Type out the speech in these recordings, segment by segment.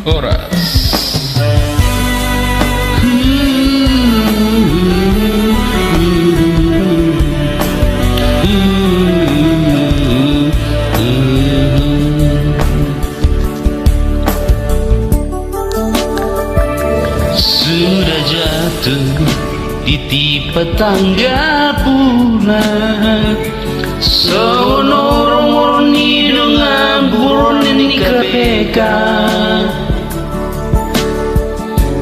Horas. Sudah jatuh ditimpa tangga pula, seorang ni dengan buron ini KPK,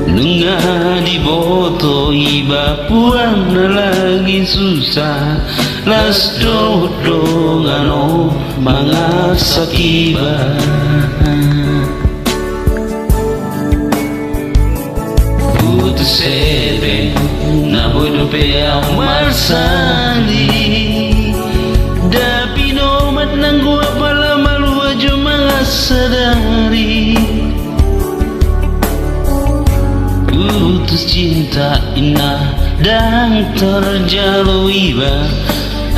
nengah di boto iba puan lagi susah, las do ngano mangat sakiba. Sebe na bodo pe marsali dapi nomat nang gua pala malu aja sadari putus cinta indah dan terjalui ba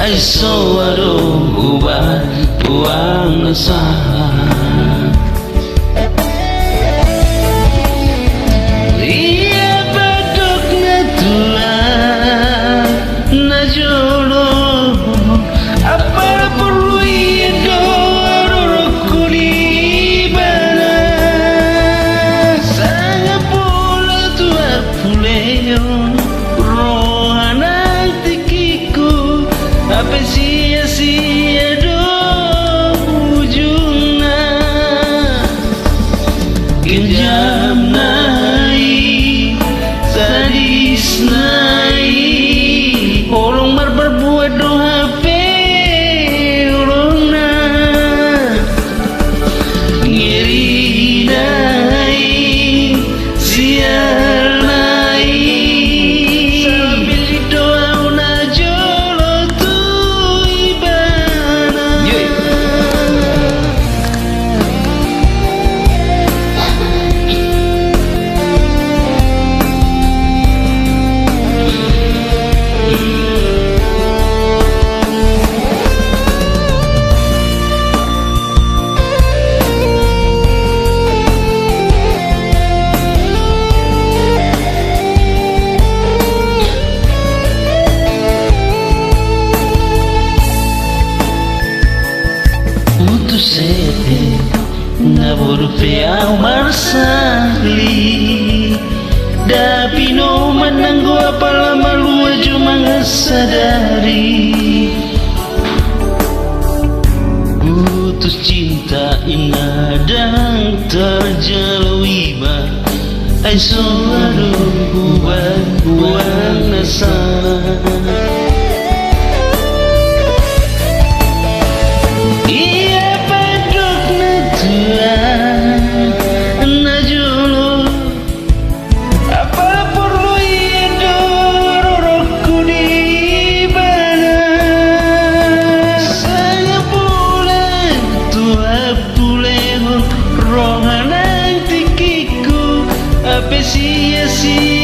ai so ado ubah buang salah. Apa sia-sia do ujungna kejam nai sadis nai orang berbuat do HP orangna ngeri nai sial nai sambil doa na jolo tu ibana. Putus sete na borupe au marsali dapi no mananggo apala malu cuma sadari putus cinta indah dan terjalui ba ai so aduh buang nasana. Sia-sia